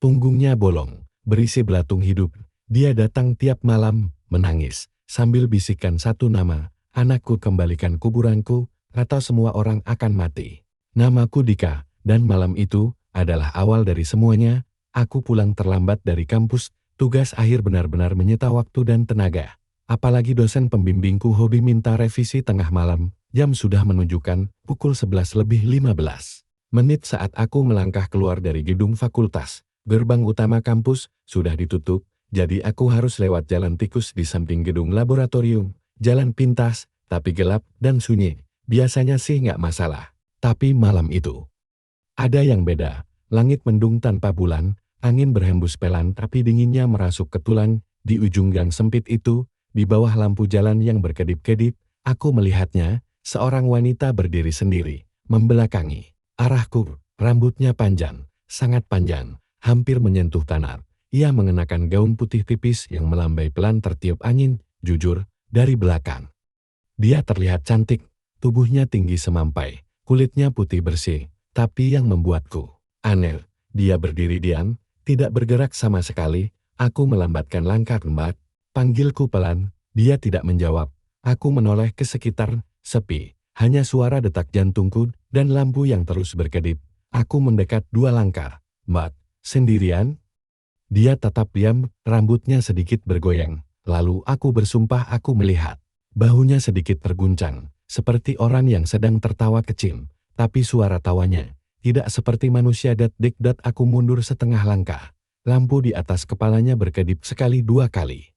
Punggungnya bolong, berisi belatung hidup. Dia datang tiap malam, menangis, sambil bisikan satu nama, "Anakku, kembalikan kuburanku, atau semua orang akan mati." Namaku Dika, dan malam itu adalah awal dari semuanya. Aku pulang terlambat dari kampus, tugas akhir benar-benar menyita waktu dan tenaga. Apalagi dosen pembimbingku hobi minta revisi tengah malam, jam sudah menunjukkan pukul 11:15 menit saat aku melangkah keluar dari gedung fakultas. Gerbang utama kampus sudah ditutup, jadi aku harus lewat jalan tikus di samping gedung laboratorium. Jalan pintas, tapi gelap dan sunyi. Biasanya sih nggak masalah. Tapi malam itu ada yang beda. Langit mendung tanpa bulan, angin berhembus pelan tapi dinginnya merasuk ke tulang. Di ujung gang sempit itu, di bawah lampu jalan yang berkedip-kedip, aku melihatnya, seorang wanita berdiri sendiri, membelakangi arahku. Rambutnya panjang, sangat panjang, hampir menyentuh tanah. Ia mengenakan gaun putih tipis yang melambai pelan tertiup angin. Jujur, dari belakang dia terlihat cantik, tubuhnya tinggi semampai, kulitnya putih bersih. Tapi yang membuatku aneh, dia berdiri diam, tidak bergerak sama sekali. Aku melambatkan langkah lembat, panggilku pelan, dia tidak menjawab. Aku menoleh ke sekitar, sepi, hanya suara detak jantungku dan lampu yang terus berkedip. Aku mendekat 2 langkah. "Mbak, sendirian?" Dia tetap diam, rambutnya sedikit bergoyang. Lalu aku bersumpah aku melihat. Bahunya sedikit terguncang, seperti orang yang sedang tertawa kecil. Tapi suara tawanya tidak seperti manusia. Dat aku mundur setengah langkah. Lampu di atas kepalanya berkedip sekali 2 kali.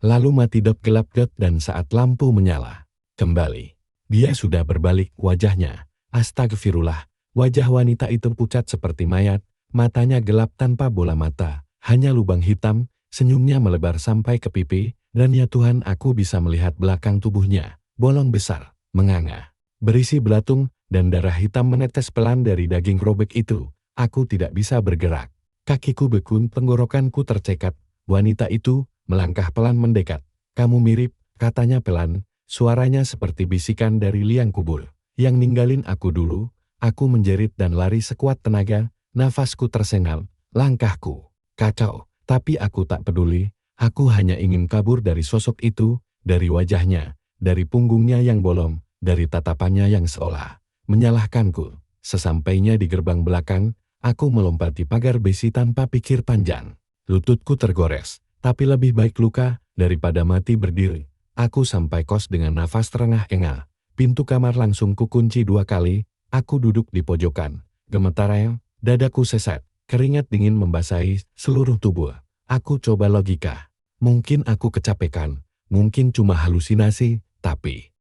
Lalu mati gelap dan saat lampu menyala kembali, dia sudah berbalik wajahnya. Astagfirullah, wajah wanita itu pucat seperti mayat, matanya gelap tanpa bola mata, hanya lubang hitam, senyumnya melebar sampai ke pipi, dan ya Tuhan, aku bisa melihat belakang tubuhnya, bolong besar, menganga, berisi belatung, dan darah hitam menetes pelan dari daging robek itu. Aku tidak bisa bergerak. Kakiku beku, tenggorokanku tercekat. Wanita itu melangkah pelan mendekat. "Kamu mirip," katanya pelan, suaranya seperti bisikan dari liang kubur. "Yang ninggalin aku dulu." Aku menjerit dan lari sekuat tenaga, nafasku tersengal, langkahku kacau, tapi aku tak peduli. Aku hanya ingin kabur dari sosok itu, dari wajahnya, dari punggungnya yang bolong, dari tatapannya yang seolah menyalahkanku. Sesampainya di gerbang belakang, aku melompati pagar besi tanpa pikir panjang. Lututku tergores, tapi lebih baik luka daripada mati berdiri. Aku sampai kos dengan nafas terengah-engah. Pintu kamar langsung kukunci 2 kali. Aku duduk di pojokan. Gemetar, dadaku sesak. Keringat dingin membasahi seluruh tubuh. Aku coba logika. Mungkin aku kecapekan, mungkin cuma halusinasi, tapi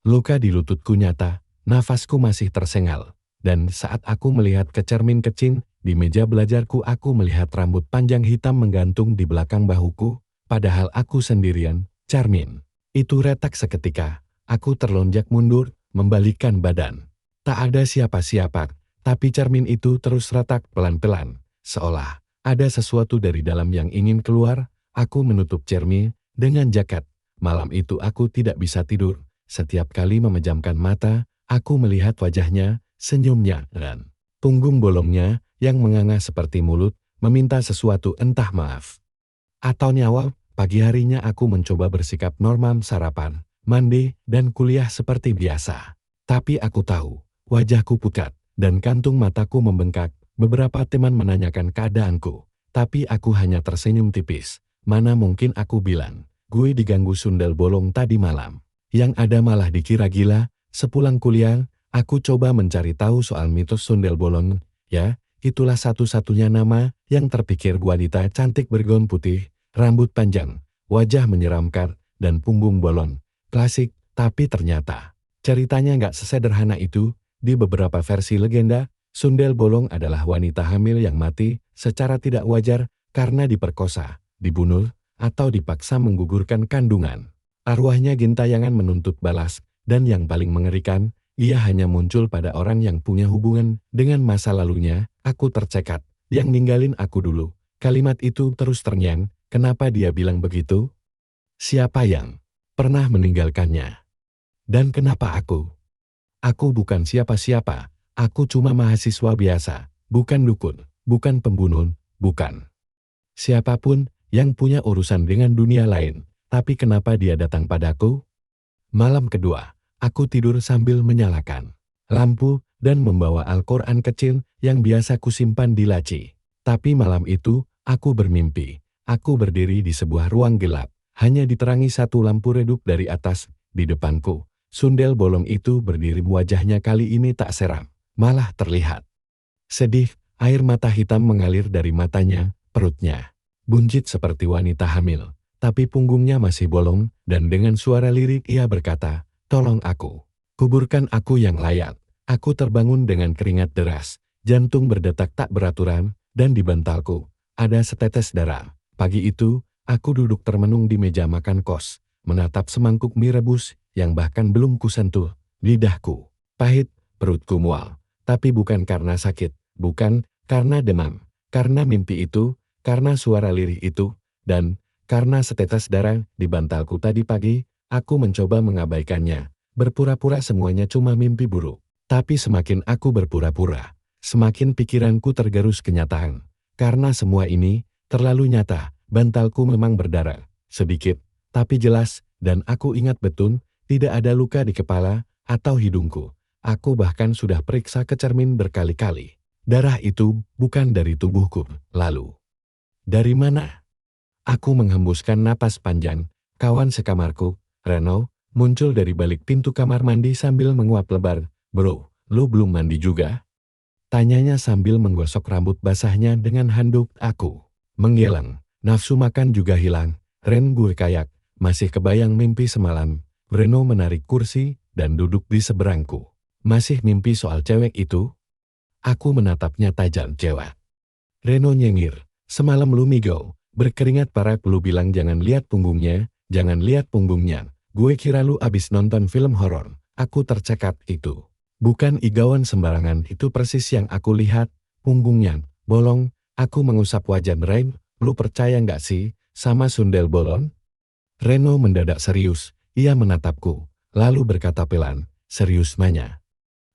luka di lututku nyata. Nafasku masih tersengal, dan saat aku melihat ke cermin kecil di meja belajarku, aku melihat rambut panjang hitam menggantung di belakang bahuku, padahal aku sendirian. Cermin itu retak seketika. Aku terlonjak mundur, membalikkan badan. Tak ada siapa-siapa, tapi cermin itu terus retak pelan-pelan, seolah ada sesuatu dari dalam yang ingin keluar. Aku menutup cermin dengan jaket. Malam itu aku tidak bisa tidur. Setiap kali memejamkan mata, aku melihat wajahnya, senyumnya, dan punggung bolongnya yang menganga seperti mulut, meminta sesuatu, entah maaf atau nyawa. Pagi harinya aku mencoba bersikap normal, sarapan, mandi, dan kuliah seperti biasa. Tapi aku tahu, wajahku pucat, dan kantung mataku membengkak. Beberapa teman menanyakan keadaanku, tapi aku hanya tersenyum tipis. Mana mungkin aku bilang, gue diganggu sundel bolong tadi malam. Yang ada malah dikira gila. Sepulang kuliah, aku coba mencari tahu soal mitos sundel bolong. Ya, itulah satu-satunya nama yang terpikir. Wanita cantik bergaun putih, rambut panjang, wajah menyeramkan, dan punggung bolong. Klasik, tapi ternyata ceritanya nggak sesederhana itu. Di beberapa versi legenda, sundel bolong adalah wanita hamil yang mati secara tidak wajar karena diperkosa, dibunuh, atau dipaksa menggugurkan kandungan. Arwahnya gentayangan menuntut balas. Dan yang paling mengerikan, ia hanya muncul pada orang yang punya hubungan dengan masa lalunya. Aku tercekat. Yang ninggalin aku dulu. Kalimat itu terus terngiang. Kenapa dia bilang begitu? Siapa yang pernah meninggalkannya? Dan kenapa aku? Aku bukan siapa-siapa. Aku cuma mahasiswa biasa. Bukan dukun, bukan pembunuh, Bukan. Siapapun yang punya urusan dengan dunia lain, tapi kenapa dia datang padaku? Malam kedua, aku tidur sambil menyalakan lampu dan membawa Al-Quran kecil yang biasa kusimpan di laci. Tapi malam itu, aku bermimpi. Aku berdiri di sebuah ruang gelap, hanya diterangi satu lampu redup dari atas, di depanku. Sundel bolong itu berdiri, wajahnya kali ini tak seram, malah terlihat sedih. Air mata hitam mengalir dari matanya, perutnya buncit seperti wanita hamil, tapi punggungnya masih bolong, dan dengan suara lirik ia berkata, "Tolong aku, kuburkan aku yang layak." Aku terbangun dengan keringat deras, jantung berdetak tak beraturan, dan di bantalku ada setetes darah. Pagi itu, aku duduk termenung di meja makan kos, menatap semangkuk mie rebus yang bahkan belum kusentuh. Lidahku pahit, perutku mual, tapi bukan karena sakit, bukan karena demam, karena mimpi itu, karena suara lirih itu, dan karena setetes darah di bantalku tadi pagi. Aku mencoba mengabaikannya, berpura-pura semuanya cuma mimpi buruk. Tapi semakin aku berpura-pura, semakin pikiranku tergerus kenyataan. Karena semua ini terlalu nyata, bantalku memang berdarah, sedikit, tapi jelas, dan aku ingat betul, tidak ada luka di kepala atau hidungku. Aku bahkan sudah periksa ke cermin berkali-kali. Darah itu bukan dari tubuhku. Lalu, dari mana? Aku menghembuskan napas panjang. Kawan sekamarku, Reno, muncul dari balik pintu kamar mandi sambil menguap lebar. "Bro, lu belum mandi juga?" Tanyanya sambil menggosok rambut basahnya dengan handuk. Aku menggeleng, nafsu makan juga hilang. "Ren, gue kayak masih kebayang mimpi semalam." Reno menarik kursi dan duduk di seberangku. "Masih mimpi soal cewek itu?" Aku menatapnya tajam. "Cewek?" Reno nyengir. "Semalam lu migau, berkeringat parah, lu bilang jangan lihat punggungnya, jangan lihat punggungnya. Gue kira lu abis nonton film horor." Aku tercekat. "Itu bukan igauan sembarangan, itu persis yang aku lihat, punggungnya bolong." Aku mengusap wajah Ren. "Lu percaya nggak sih sama sundel bolong?" Reno mendadak serius. Ia menatapku, lalu berkata pelan, "Serius Manya?"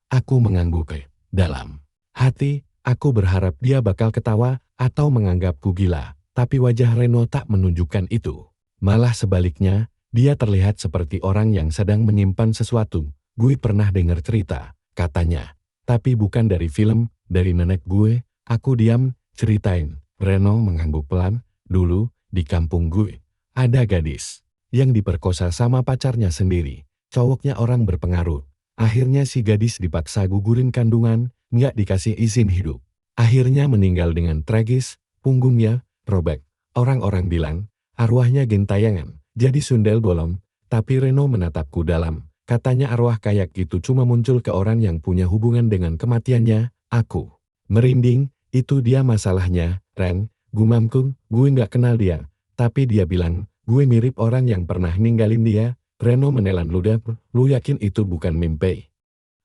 Aku mengangguk. Dalam hati, aku berharap dia bakal ketawa atau menganggapku gila, tapi wajah Reno tak menunjukkan itu. Malah sebaliknya, dia terlihat seperti orang yang sedang menyimpan sesuatu. "Gue pernah dengar cerita," katanya, "tapi bukan dari film, dari nenek gue." Aku diam. "Ceritain." Reno mengangguk pelan. "Dulu, di kampung gue, ada gadis yang diperkosa sama pacarnya sendiri. Cowoknya orang berpengaruh. Akhirnya si gadis dipaksa gugurin kandungan, nggak dikasih izin hidup. Akhirnya meninggal dengan tragis, punggungnya robek. Orang-orang bilang, arwahnya gentayangan, jadi sundel bolong." Tapi Reno menatapku dalam. "Katanya arwah kayak gitu cuma muncul ke orang yang punya hubungan dengan kematiannya." Aku merinding. "Itu dia masalahnya, Ren," gumamku. "Gue nggak kenal dia, tapi dia bilang, gue mirip orang yang pernah ninggalin dia." Reno menelan ludah. "Lu yakin itu bukan mimpi?"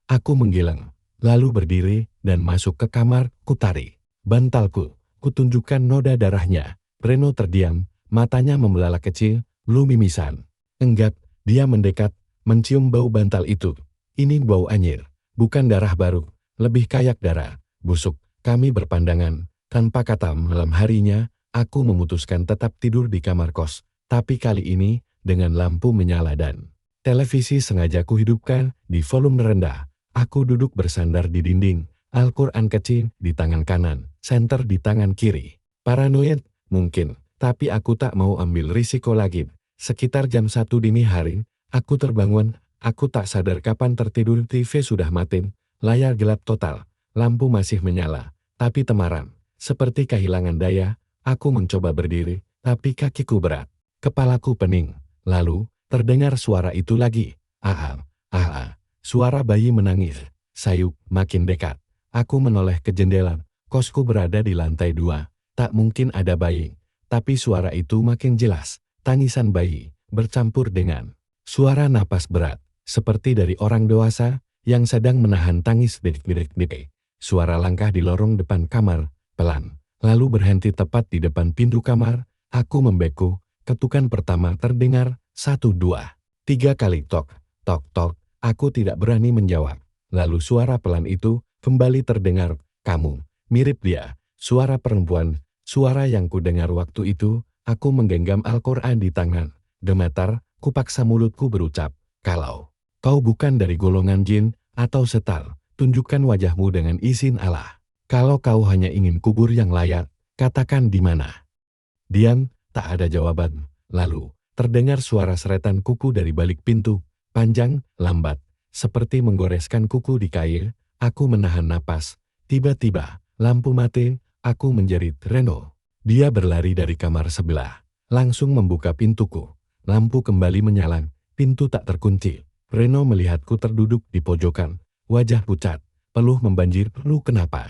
Aku menggilang, lalu berdiri dan masuk ke kamar. Kutarik bantalku, kutunjukkan noda darahnya. Reno terdiam, matanya membelalak kecil. "Lu mimisan?" "Enggak." Dia mendekat, mencium bau bantal itu. "Ini bau anyir, bukan darah baru, lebih kayak darah busuk." Kami berpandangan. Tanpa kata malam harinya, aku memutuskan tetap tidur di kamar kos. Tapi kali ini, dengan lampu menyala dan televisi sengaja kuhidupkan di volume rendah. Aku duduk bersandar di dinding, Al-Quran kecil di tangan kanan, senter di tangan kiri. Paranoid? Mungkin, tapi aku tak mau ambil risiko lagi. Sekitar jam 1 dini hari, aku terbangun. Aku tak sadar kapan tertidur. TV sudah mati, layar gelap total, lampu masih menyala, tapi temaram. Seperti kehilangan daya, aku mencoba berdiri, tapi kakiku berat, kepalaku pening. Lalu, terdengar suara itu lagi. "Ah, ah, ah." Suara bayi menangis. Sayup makin dekat. Aku menoleh ke jendela. Kosku berada di lantai 2. Tak mungkin ada bayi. Tapi suara itu makin jelas. Tangisan bayi, bercampur dengan suara napas berat, seperti dari orang dewasa yang sedang menahan tangis. Detik-detik. Suara langkah di lorong depan kamar, pelan. Lalu berhenti tepat di depan pintu kamar. Aku membeku. Ketukan pertama terdengar, 1, 2, 3 kali tok, tok, tok. Aku tidak berani menjawab. Lalu suara pelan itu kembali terdengar. "Kamu mirip dia." Suara perempuan, Suara yang kudengar waktu itu, aku menggenggam Al-Quran di tangan. Gemetar, kupaksa mulutku berucap, kalau kau bukan dari golongan jin atau setan, tunjukkan wajahmu dengan izin Allah. Kalau kau hanya ingin kubur yang layak, katakan di mana. Diam, tak ada jawaban. Lalu, terdengar suara seretan kuku dari balik pintu, panjang, lambat, seperti menggoreskan kuku di kail. Aku menahan napas. Tiba-tiba, lampu mati, aku menjerit, Reno. Dia berlari dari kamar sebelah, langsung membuka pintuku. Lampu kembali menyala, pintu tak terkunci. Reno melihatku terduduk di pojokan, wajah pucat, peluh membanjir. Lu kenapa?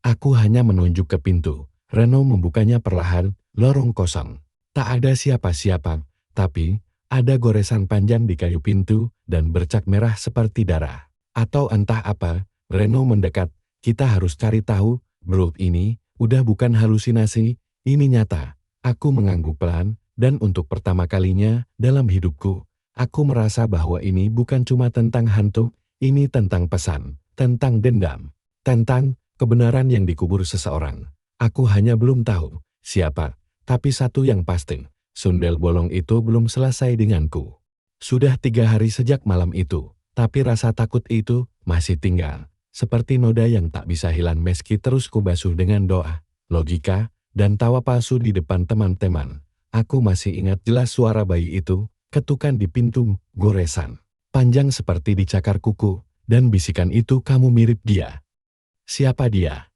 Aku hanya menunjuk ke pintu. Reno membukanya perlahan, lorong kosong. Tak ada siapa-siapa, tapi ada goresan panjang di kayu pintu dan bercak merah seperti darah. Atau entah apa, Reno mendekat. Kita harus cari tahu, bro, ini udah bukan halusinasi, ini nyata. Aku mengangguk pelan, dan untuk pertama kalinya dalam hidupku, aku merasa bahwa ini bukan cuma tentang hantu, ini tentang pesan, tentang dendam, tentang kebenaran yang dikubur seseorang. Aku hanya belum tahu siapa, tapi satu yang pasti, sundel bolong itu belum selesai denganku. Sudah 3 hari sejak malam itu, tapi rasa takut itu masih tinggal. Seperti noda yang tak bisa hilang meski terus kubasuh dengan doa, logika, dan tawa palsu di depan teman-teman. Aku masih ingat jelas suara bayi itu, ketukan di pintu, goresan, panjang seperti dicakar kuku, dan bisikan itu, kamu mirip dia. Siapa dia?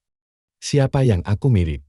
Siapa yang aku mirip?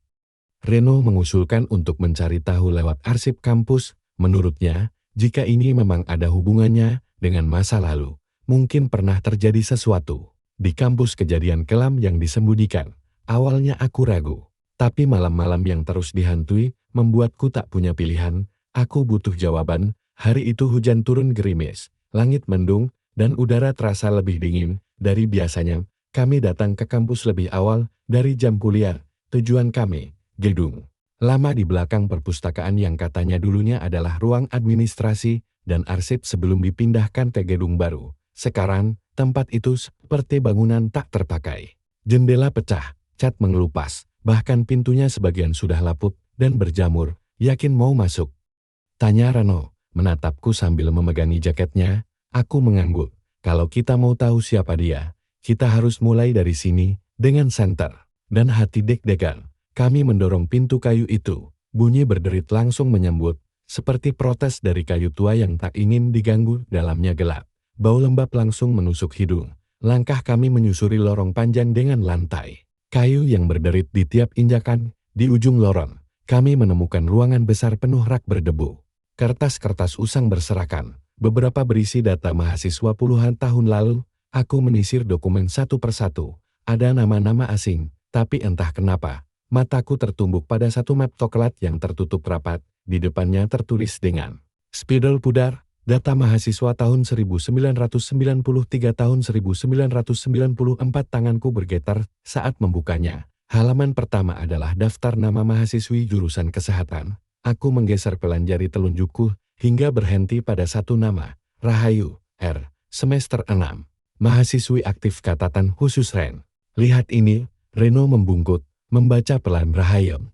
Reno mengusulkan untuk mencari tahu lewat arsip kampus. Menurutnya, jika ini memang ada hubungannya dengan masa lalu, mungkin pernah terjadi sesuatu di kampus, kejadian kelam yang disembunyikan. Awalnya aku ragu, tapi malam-malam yang terus dihantui membuatku tak punya pilihan. Aku butuh jawaban. Hari itu hujan turun gerimis, langit mendung, dan udara terasa lebih dingin dari biasanya. Kami datang ke kampus lebih awal dari jam kuliah. Tujuan kami, gedung lama di belakang perpustakaan yang katanya dulunya adalah ruang administrasi dan arsip sebelum dipindahkan ke gedung baru. Sekarang, tempat itu seperti bangunan tak terpakai. Jendela pecah, cat mengelupas, bahkan pintunya sebagian sudah lapuk dan berjamur. Yakin mau masuk? Tanya Reno, menatapku sambil memegangi jaketnya. Aku mengangguk. Kalau kita mau tahu siapa dia, kita harus mulai dari sini, dengan senter. Dan hati deg-degan, kami mendorong pintu kayu itu. Bunyi berderit langsung menyambut, seperti protes dari kayu tua yang tak ingin diganggu. Dalamnya gelap. Bau lembab langsung menusuk hidung. Langkah kami menyusuri lorong panjang dengan lantai kayu yang berderit di tiap injakan. Di ujung lorong, kami menemukan ruangan besar penuh rak berdebu. Kertas-kertas usang berserakan, beberapa berisi data mahasiswa puluhan tahun lalu. Aku menyisir dokumen satu persatu. Ada nama-nama asing, tapi entah kenapa, mataku tertumbuk pada satu map coklat yang tertutup rapat. Di depannya tertulis dengan spidol pudar, data mahasiswa tahun 1993 tahun 1994. Tanganku bergetar saat membukanya. Halaman pertama adalah daftar nama mahasiswi jurusan kesehatan. Aku menggeser pelan jari telunjukku hingga berhenti pada satu nama, Rahayu, R, semester 6. Mahasiswi aktif catatan khusus Ren. Lihat ini, Reno membungkut, membaca pelan Rahayu.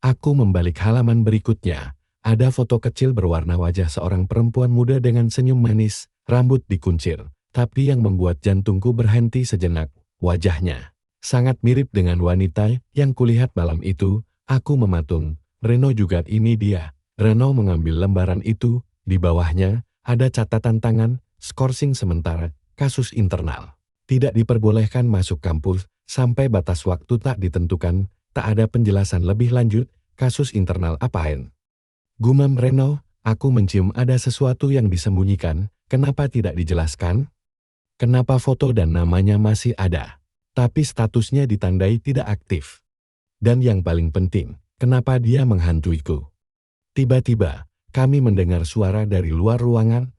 Aku membalik halaman berikutnya. Ada foto kecil berwarna wajah seorang perempuan muda dengan senyum manis, rambut dikuncir. Tapi yang membuat jantungku berhenti sejenak, wajahnya sangat mirip dengan wanita yang kulihat malam itu. Aku mematung, Reno juga ini dia. Reno mengambil lembaran itu, di bawahnya ada catatan tangan, skorsing sementara, kasus internal. Tidak diperbolehkan masuk kampus, sampai batas waktu tak ditentukan, tak ada penjelasan lebih lanjut. Kasus internal apaan? Gumam Reno, aku mencium ada sesuatu yang disembunyikan. Kenapa tidak dijelaskan? Kenapa foto dan namanya masih ada, tapi statusnya ditandai tidak aktif? Dan yang paling penting, kenapa dia menghantuiku? Tiba-tiba, kami mendengar suara dari luar ruangan.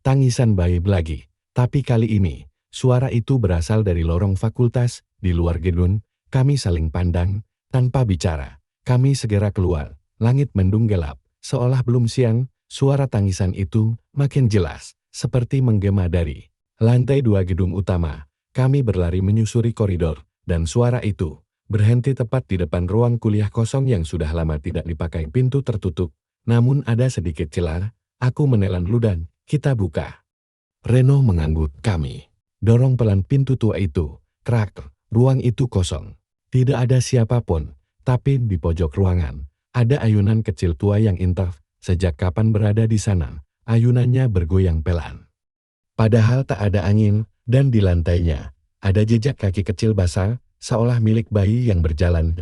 Tangisan bayi lagi. Tapi kali ini, suara itu berasal dari lorong fakultas. Di luar gedung, kami saling pandang, tanpa bicara. Kami segera keluar. Langit mendung gelap, seolah belum siang. Suara tangisan itu makin jelas, seperti menggema dari lantai 2 gedung utama. Kami berlari menyusuri koridor, dan suara itu berhenti tepat di depan ruang kuliah kosong yang sudah lama tidak dipakai. Pintu tertutup, namun ada sedikit celah. Aku menelan ludah. Kita buka. Reno mengangguk. Kami dorong pelan pintu tua itu. Krak, ruang itu kosong. Tidak ada siapapun, tapi di pojok ruangan ada ayunan kecil tua yang entah sejak kapan berada di sana. Ayunannya bergoyang pelan. Padahal tak ada angin, dan di lantainya ada jejak kaki kecil basah, seolah milik bayi yang berjalan.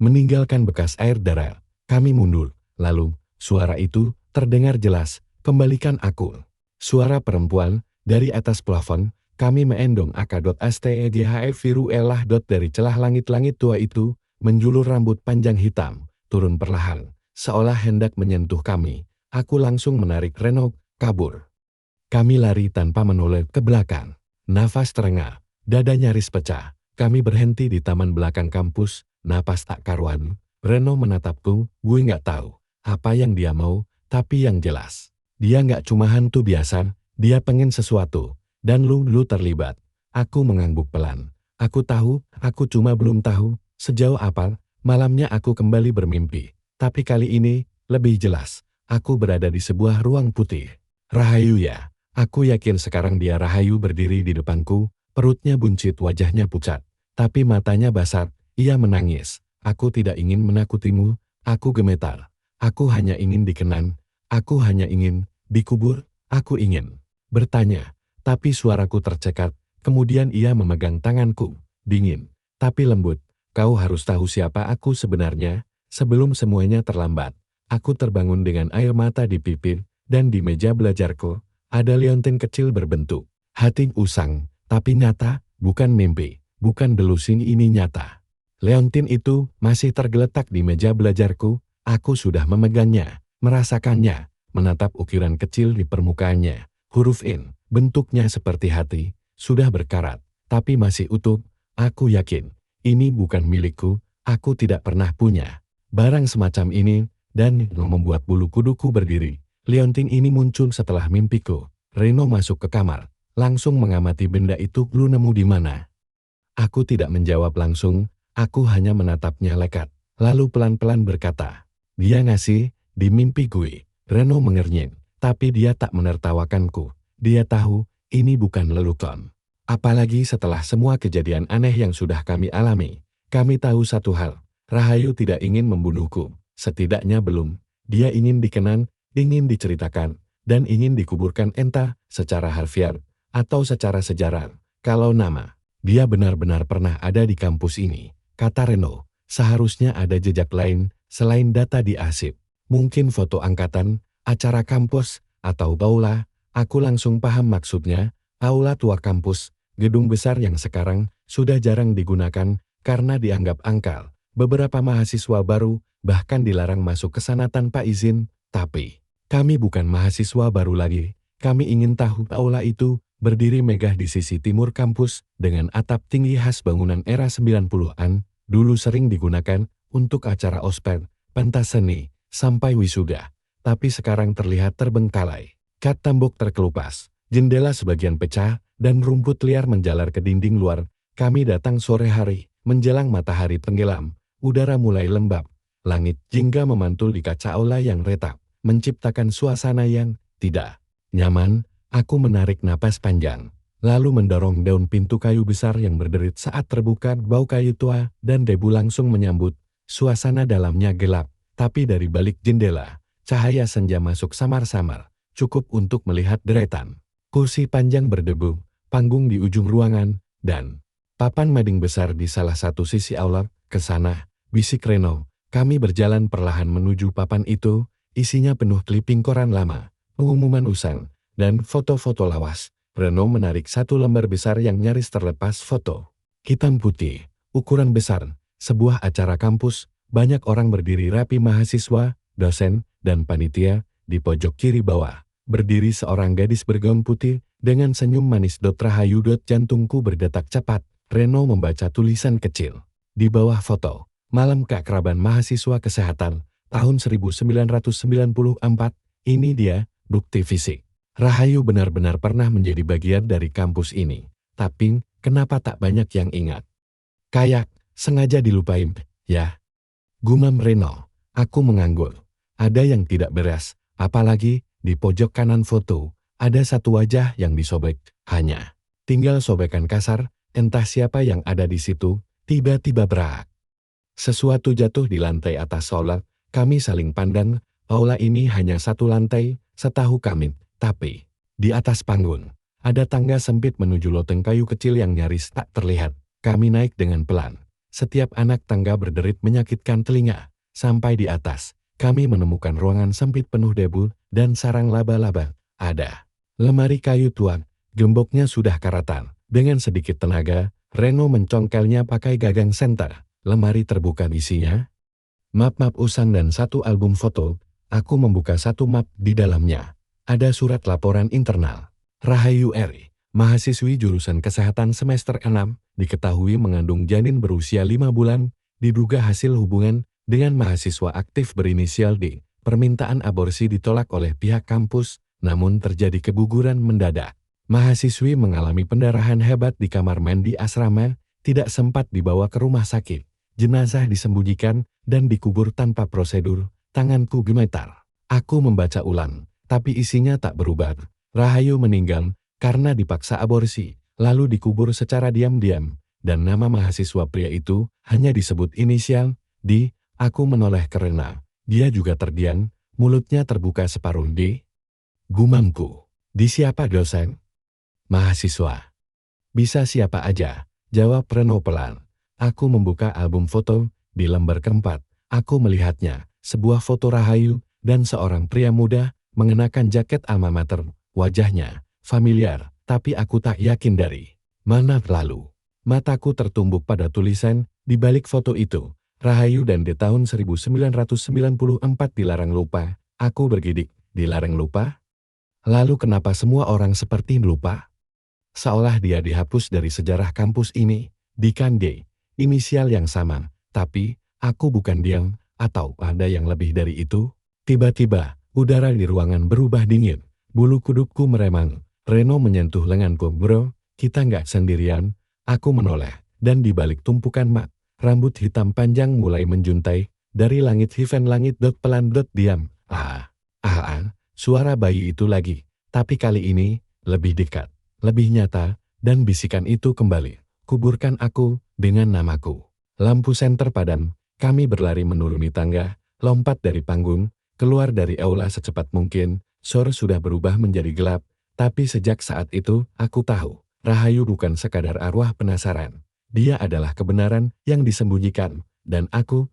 Meninggalkan bekas air darah. Kami mundur, lalu suara itu terdengar jelas. Kembalikan aku. Suara perempuan dari atas plafon. Kami meendong AK.STEGHF viruelah. Dari celah langit-langit tua itu, menjulur rambut panjang hitam, turun perlahan, seolah hendak menyentuh kami. Aku langsung menarik Reno, kabur. Kami lari tanpa menoleh ke belakang. Nafas terengah, dada nyaris pecah. Kami berhenti di taman belakang kampus, napas tak karuan. Reno menatapku. Gue nggak tahu apa yang dia mau, tapi yang jelas, dia nggak cuma hantu biasa, dia pengen sesuatu. Dan lu terlibat. Aku mengangguk pelan. Aku tahu, aku cuma belum tahu sejauh apa. Malamnya aku kembali bermimpi. Tapi kali ini, lebih jelas. Aku berada di sebuah ruang putih. Rahayu ya. Aku yakin sekarang dia Rahayu berdiri di depanku. Perutnya buncit, wajahnya pucat. Tapi matanya basah. Ia menangis. Aku tidak ingin menakutimu. Aku gemetar. Aku hanya ingin dikenang. Aku hanya ingin dikubur. Aku ingin bertanya. Tapi suaraku tercekat. Kemudian ia memegang tanganku. Dingin, tapi lembut. Kau harus tahu siapa aku sebenarnya, sebelum semuanya terlambat. Aku terbangun dengan air mata di pipi, dan di meja belajarku, ada leontin kecil berbentuk hati usang, tapi nyata, bukan mimpi, bukan delusi, ini nyata. Leontin itu masih tergeletak di meja belajarku. Aku sudah memegangnya, merasakannya, menatap ukiran kecil di permukaannya. Huruf N, bentuknya seperti hati, sudah berkarat, tapi masih utuh. Aku yakin, ini bukan milikku, aku tidak pernah punya barang semacam ini, dan membuat bulu kuduku berdiri. Leontin ini muncul setelah mimpiku. Reno masuk ke kamar, langsung mengamati benda itu. Lu nemu di mana? Aku tidak menjawab langsung, aku hanya menatapnya lekat, lalu pelan-pelan berkata, dia ngasih, di mimpi gue. Reno mengernyit. Tapi dia tak menertawakanku. Dia tahu, ini bukan lelucon. Apalagi setelah semua kejadian aneh yang sudah kami alami. Kami tahu satu hal, Rahayu tidak ingin membunuhku. Setidaknya belum. Dia ingin dikenang, ingin diceritakan, dan ingin dikuburkan entah secara harfiah, atau secara sejarah. Kalau nama, dia benar-benar pernah ada di kampus ini, kata Reno. Seharusnya ada jejak lain, selain data di arsip. Mungkin foto angkatan, acara kampus, atau aula. Aku langsung paham maksudnya. Aula tua kampus, gedung besar yang sekarang sudah jarang digunakan karena dianggap angkal. Beberapa mahasiswa baru bahkan dilarang masuk ke sana tanpa izin. Tapi kami bukan mahasiswa baru lagi. Kami ingin tahu. Aula itu berdiri megah di sisi timur kampus dengan atap tinggi khas bangunan era 90-an. Dulu sering digunakan untuk acara ospek, pentas seni, sampai wisuda. Tapi sekarang terlihat terbengkalai. Kat tembok terkelupas, jendela sebagian pecah, dan rumput liar menjalar ke dinding luar. Kami datang sore hari, menjelang matahari tenggelam. Udara mulai lembab. Langit jingga memantul di kaca aula yang retak, menciptakan suasana yang tidak nyaman. Aku menarik napas panjang, lalu mendorong daun pintu kayu besar yang berderit saat terbuka. Bau kayu tua dan debu langsung menyambut. Suasana dalamnya gelap, tapi dari balik jendela, cahaya senja masuk samar-samar, cukup untuk melihat deretan kursi panjang berdebu, panggung di ujung ruangan, dan papan mading besar di salah satu sisi aula. Ke sana, bisik Reno. Kami berjalan perlahan menuju papan itu, isinya penuh kliping koran lama, pengumuman usang, dan foto-foto lawas. Reno menarik satu lembar besar yang nyaris terlepas. Foto hitam putih, ukuran besar, sebuah acara kampus, banyak orang berdiri rapi, mahasiswa, dosen, dan panitia. Di pojok kiri bawah, berdiri seorang gadis bergaun putih, dengan senyum manis. Rahayu. Jantungku berdetak cepat. Reno membaca tulisan kecil di bawah foto. Malam keakraban mahasiswa kesehatan, tahun 1994. Ini dia, bukti fisik. Rahayu benar-benar pernah menjadi bagian dari kampus ini. Tapi, kenapa tak banyak yang ingat? Kayak, sengaja dilupain, ya. Gumam Reno. Aku mengangguk. Ada yang tidak beres, apalagi di pojok kanan foto, ada satu wajah yang disobek, hanya tinggal sobekan kasar, entah siapa yang ada di situ, tiba-tiba berak. Sesuatu jatuh di lantai atas aula, kami saling pandang, aula ini hanya satu lantai, setahu kami, tapi di atas panggung, ada tangga sempit menuju loteng kayu kecil yang nyaris tak terlihat. Kami naik dengan pelan. Setiap anak tangga berderit menyakitkan telinga. Sampai di atas, kami menemukan ruangan sempit penuh debu dan sarang laba-laba. Ada lemari kayu tua, gemboknya sudah karatan. Dengan sedikit tenaga, Reno mencongkelnya pakai gagang senter. Lemari terbuka isinya. Map-map usang dan satu album foto. Aku membuka satu map di dalamnya. Ada surat laporan internal. Rahayu Eri, mahasiswi jurusan kesehatan semester 6, diketahui mengandung janin berusia 5 bulan, diduga hasil hubungan dengan mahasiswa aktif berinisial D. Permintaan aborsi ditolak oleh pihak kampus, namun terjadi keguguran mendadak. Mahasiswi mengalami pendarahan hebat di kamar mandi asrama, tidak sempat dibawa ke rumah sakit. Jenazah disembunyikan dan dikubur tanpa prosedur. Tanganku gemetar. Aku membaca ulang, tapi isinya tak berubah. Rahayu meninggal karena dipaksa aborsi, lalu dikubur secara diam-diam, dan nama mahasiswa pria itu hanya disebut inisial D. Aku menoleh ke Rena. Dia juga terdiam, mulutnya terbuka separuh. D. Gumamku. Di siapa dosen? Mahasiswa. Bisa siapa aja, jawab Reno pelan. Aku membuka album foto, di lembar keempat, aku melihatnya, sebuah foto Rahayu, dan seorang pria muda, mengenakan jaket alma mater, wajahnya familiar, tapi aku tak yakin dari mana lalu. Mataku tertumbuk pada tulisan, di balik foto itu, Rahayu dan di tahun 1994 dilarang lupa. Aku bergidik, dilarang lupa? Lalu kenapa semua orang seperti lupa? Seolah dia dihapus dari sejarah kampus ini, di D, inisial yang sama, tapi aku bukan dia, atau ada yang lebih dari itu? Tiba-tiba, udara di ruangan berubah dingin, bulu kudukku meremang. Reno menyentuh lenganku. Bro, kita nggak sendirian. Aku menoleh, dan di balik tumpukan mat, rambut hitam panjang mulai menjuntai, dari langit hiven langit dot pelan dot diam. Suara bayi itu lagi, tapi kali ini, lebih dekat, lebih nyata, dan bisikan itu kembali. Kuburkan aku, dengan namaku. Lampu senter padam, kami berlari menuruni tangga, lompat dari panggung, keluar dari aula secepat mungkin. Sore sudah berubah menjadi gelap, tapi sejak saat itu, aku tahu, Rahayu bukan sekadar arwah penasaran. Dia adalah kebenaran yang disembunyikan, dan aku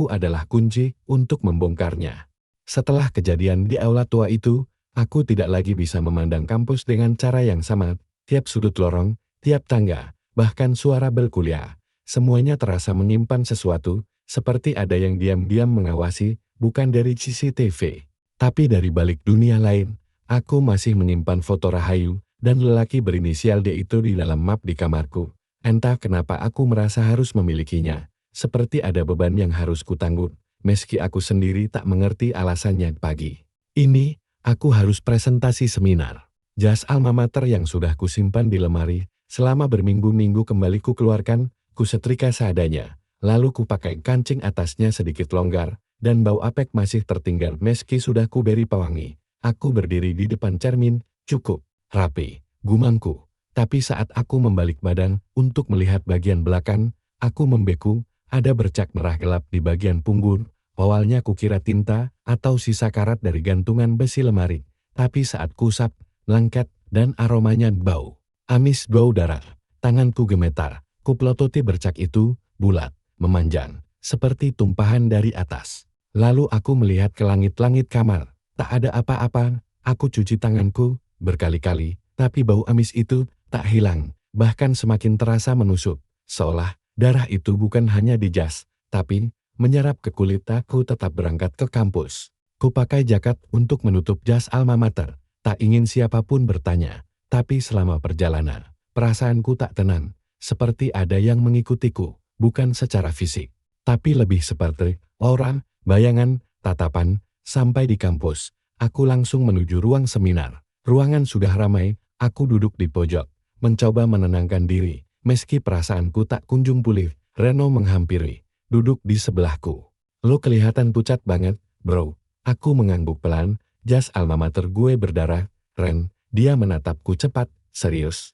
adalah kunci untuk membongkarnya. Setelah kejadian di aula tua itu, aku tidak lagi bisa memandang kampus dengan cara yang sama. Tiap sudut lorong, tiap tangga, bahkan suara bel kuliah, semuanya terasa menyimpan sesuatu, seperti ada yang diam-diam mengawasi, bukan dari CCTV. Tapi dari balik dunia lain, aku masih menyimpan foto Rahayu dan lelaki berinisial D itu di dalam map di kamarku. Entah kenapa aku merasa harus memilikinya, seperti ada beban yang harus kutanggung, meski aku sendiri tak mengerti alasannya. Pagi ini, aku harus presentasi seminar. Jas alma mater yang sudah kusimpan di lemari, selama berminggu-minggu kembali kukeluarkan, kusetrika seadanya, lalu kupakai kancing atasnya sedikit longgar, dan bau apek masih tertinggal meski sudah kuberi pewangi. Aku berdiri di depan cermin, cukup rapi, gumamku. Tapi saat aku membalik badan untuk melihat bagian belakang, aku membeku, ada bercak merah gelap di bagian punggung. Awalnya kukira tinta atau sisa karat dari gantungan besi lemari, tapi saat kusap, lengket, dan aromanya bau amis, bau darah. Tanganku gemetar, kuplototi bercak itu, bulat, memanjang, seperti tumpahan dari atas. Lalu aku melihat ke langit-langit kamar, tak ada apa-apa. Aku cuci tanganku berkali-kali, tapi bau amis itu tak hilang, bahkan semakin terasa menusuk, seolah darah itu bukan hanya di jas, tapi menyerap ke kulit. Aku tetap berangkat ke kampus. Kupakai jaket untuk menutup jas alma mater, tak ingin siapapun bertanya, tapi selama perjalanan, perasaanku tak tenang, seperti ada yang mengikutiku, bukan secara fisik, tapi lebih seperti orang, bayangan, tatapan. Sampai di kampus, aku langsung menuju ruang seminar. Ruangan sudah ramai, aku duduk di pojok, mencoba menenangkan diri, meski perasaanku tak kunjung pulih. Reno menghampiri, duduk di sebelahku. Lo kelihatan pucat banget, bro. Aku mengangguk pelan, jas alma mater gue berdarah. Ren, dia menatapku cepat, serius.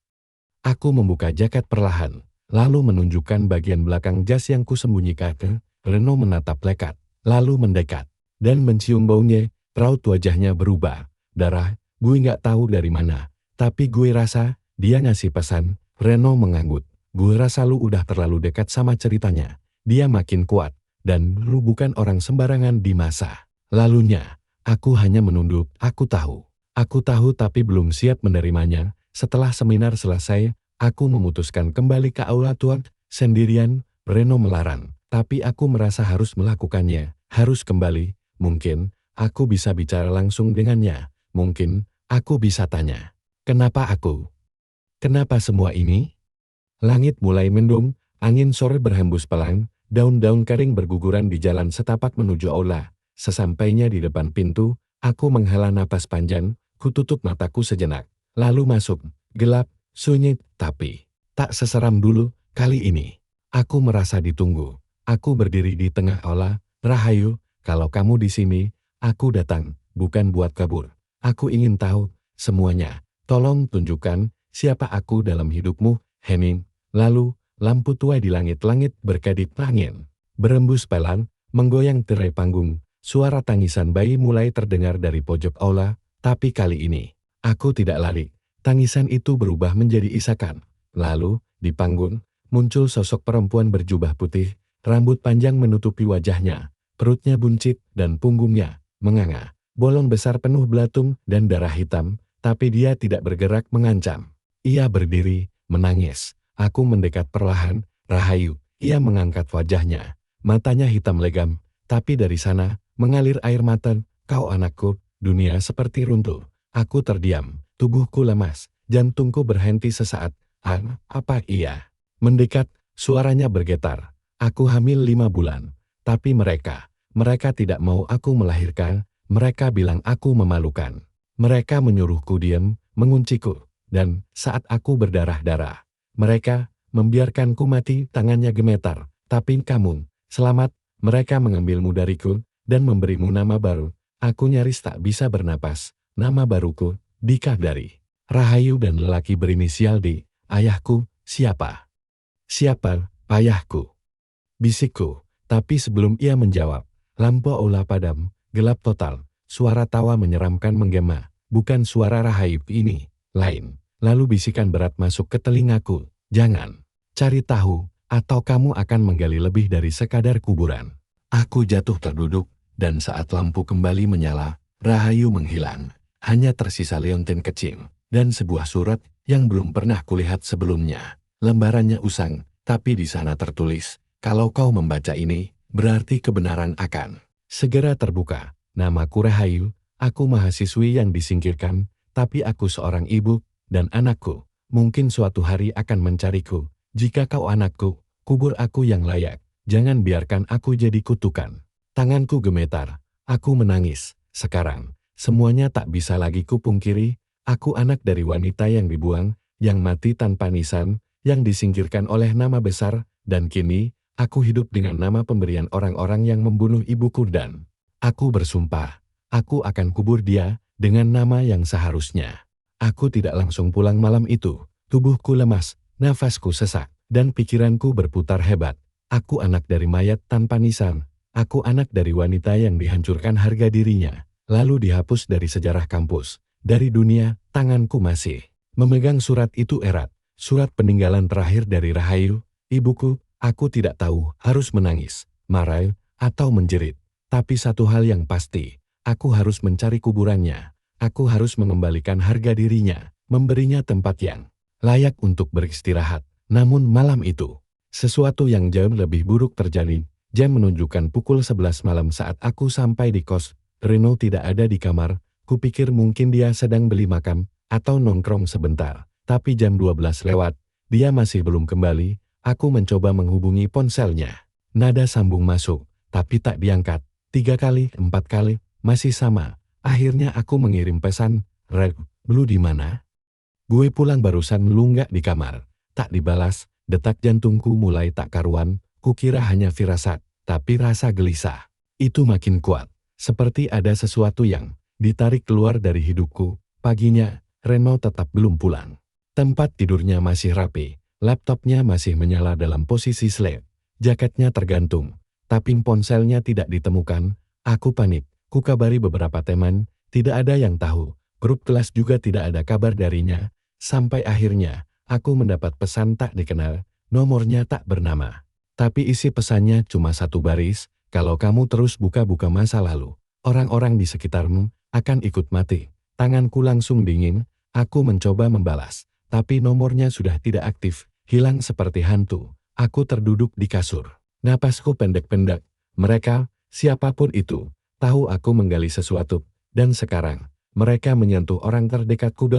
Aku membuka jaket perlahan, lalu menunjukkan bagian belakang jas yang kusembunyikan. Reno menatap lekat, lalu mendekat, dan mencium baunya. Raut wajahnya berubah. Darah, gue nggak tahu dari mana. Tapi gue rasa, dia ngasih pesan. Reno mengangguk. Gue rasa lu udah terlalu dekat sama ceritanya. Dia makin kuat, dan lu bukan orang sembarangan di masa lalunya. Aku hanya menunduk, aku tahu. Aku tahu tapi belum siap menerimanya. Setelah seminar selesai, aku memutuskan kembali ke aula tuan, sendirian. Reno melarang, tapi aku merasa harus melakukannya, harus kembali. Mungkin, aku bisa bicara langsung dengannya. Mungkin, aku bisa tanya. Kenapa aku? Kenapa semua ini? Langit mulai mendung, angin sore berhembus pelan, daun-daun kering berguguran di jalan setapak menuju aula. Sesampainya di depan pintu, aku menghela napas panjang, kututup mataku sejenak, lalu masuk. Gelap, sunyi, tapi tak seseram dulu. Kali ini, aku merasa ditunggu. Aku berdiri di tengah aula. Rahayu, kalau kamu di sini, aku datang, bukan buat kabur. Aku ingin tahu semuanya. Tolong tunjukkan siapa aku dalam hidupmu, Henning. Lalu, lampu tua di langit-langit berkedip angin berembus pelan, menggoyang tirai panggung. Suara tangisan bayi mulai terdengar dari pojok aula, tapi kali ini, aku tidak lari. Tangisan itu berubah menjadi isakan. Lalu, di panggung, muncul sosok perempuan berjubah putih, rambut panjang menutupi wajahnya, perutnya buncit dan punggungnya menganga. Bolong besar penuh belatung dan darah hitam, tapi dia tidak bergerak mengancam. Ia berdiri, menangis. Aku mendekat perlahan. Rahayu, ia mengangkat wajahnya. Matanya hitam legam, tapi dari sana, mengalir air mata. Kau anakku, dunia seperti runtuh. Aku terdiam, tubuhku lemas, jantungku berhenti sesaat. Apa iya? Mendekat, suaranya bergetar. Aku hamil 5 bulan, tapi mereka tidak mau aku melahirkan. Mereka bilang aku memalukan. Mereka menyuruhku diam, mengunciku, dan saat aku berdarah-darah, mereka membiarkanku mati. Tangannya gemetar. Tapi kamu, selamat. Mereka mengambilmu dariku, dan memberimu nama baru. Aku nyaris tak bisa bernapas. Nama baruku, Dika dari Rahayu dan lelaki berinisial D. Ayahku, siapa? Siapa, ayahku? Bisikku, tapi sebelum ia menjawab, lampu aula padam, gelap total. Suara tawa menyeramkan menggema. Bukan suara Rahayu ini, lain. Lalu bisikan berat masuk ke telingaku. Jangan cari tahu, atau kamu akan menggali lebih dari sekadar kuburan. Aku jatuh terduduk, dan saat lampu kembali menyala, Rahayu menghilang. Hanya tersisa leontin kecil, dan sebuah surat yang belum pernah kulihat sebelumnya. Lembarannya usang, tapi di sana tertulis, kalau kau membaca ini, berarti kebenaran akan segera terbuka. Namaku Rahayu, aku mahasiswi yang disingkirkan, tapi aku seorang ibu, dan anakku, mungkin suatu hari akan mencariku. Jika kau anakku, kubur aku yang layak. Jangan biarkan aku jadi kutukan. Tanganku gemetar. Aku menangis. Sekarang, semuanya tak bisa lagi kupungkiri. Aku anak dari wanita yang dibuang, yang mati tanpa nisan, yang disingkirkan oleh nama besar, dan kini, aku hidup dengan nama pemberian orang-orang yang membunuh ibuku dan aku bersumpah, aku akan kubur dia dengan nama yang seharusnya. Aku tidak langsung pulang malam itu. Tubuhku lemas, nafasku sesak, dan pikiranku berputar hebat. Aku anak dari mayat tanpa nisan. Aku anak dari wanita yang dihancurkan harga dirinya, lalu dihapus dari sejarah kampus. Dari dunia, tanganku masih memegang surat itu erat. Surat peninggalan terakhir dari Rahayu, ibuku. Aku tidak tahu harus menangis, marah, atau menjerit. Tapi satu hal yang pasti, aku harus mencari kuburannya. Aku harus mengembalikan harga dirinya, memberinya tempat yang layak untuk beristirahat. Namun malam itu, sesuatu yang jauh lebih buruk terjadi. Jam menunjukkan pukul 11 malam saat aku sampai di kos. Reno tidak ada di kamar. Kupikir mungkin dia sedang beli makan, atau nongkrong sebentar. Tapi jam 12 lewat, dia masih belum kembali. Aku mencoba menghubungi ponselnya. Nada sambung masuk, tapi tak diangkat. 3 kali, 4 kali, masih sama. Akhirnya aku mengirim pesan, Red, lu di mana? Gue pulang barusan melunggak di kamar. Tak dibalas, detak jantungku mulai tak karuan. Kukira hanya firasat, tapi rasa gelisah itu makin kuat. Seperti ada sesuatu yang ditarik keluar dari hidupku. Paginya, Reno tetap belum pulang. Tempat tidurnya masih rapi, laptopnya masih menyala dalam posisi slide, jaketnya tergantung, tapi ponselnya tidak ditemukan. Aku panik, kukabari beberapa teman, tidak ada yang tahu. Grup kelas juga tidak ada kabar darinya. Sampai akhirnya, aku mendapat pesan tak dikenal, nomornya tak bernama. Tapi isi pesannya cuma satu baris, kalau kamu terus buka-buka masa lalu, orang-orang di sekitarmu akan ikut mati. Tanganku langsung dingin, aku mencoba membalas, tapi nomornya sudah tidak aktif, hilang seperti hantu. Aku terduduk di kasur. Napasku pendek-pendek. Mereka, siapapun itu, tahu aku menggali sesuatu, dan sekarang, mereka menyentuh orang terdekatku.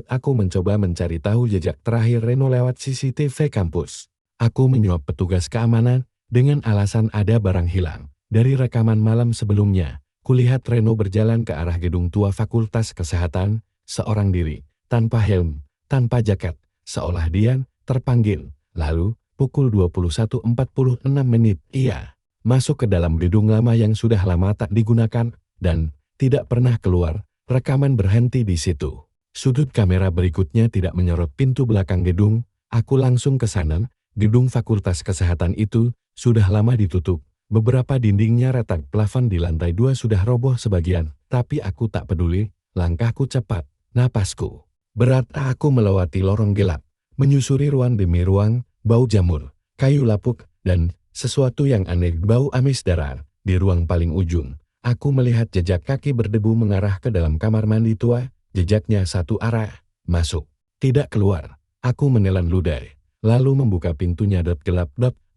Aku mencoba mencari tahu jejak terakhir Reno lewat CCTV kampus. Aku menyuap petugas keamanan, dengan alasan ada barang hilang. Dari rekaman malam sebelumnya, kulihat Reno berjalan ke arah gedung tua Fakultas Kesehatan, seorang diri, tanpa helm, tanpa jaket, seolah dia terpanggil. Lalu, pukul 21.46, ia masuk ke dalam gedung lama yang sudah lama tak digunakan, dan tidak pernah keluar. Rekaman berhenti di situ. Sudut kamera berikutnya tidak menyorot pintu belakang gedung. Aku langsung ke sana. Gedung Fakultas Kesehatan itu sudah lama ditutup. Beberapa dindingnya retak, plafon di lantai 2 sudah roboh sebagian, tapi aku tak peduli. Langkahku cepat, napasku berat. Aku melewati lorong gelap, menyusuri ruang demi ruang, bau jamur, kayu lapuk, dan sesuatu yang aneh, bau amis darah. Di ruang paling ujung, aku melihat jejak kaki berdebu mengarah ke dalam kamar mandi tua, jejaknya satu arah, masuk, tidak keluar. Aku menelan ludah, lalu membuka pintunya. Gelap,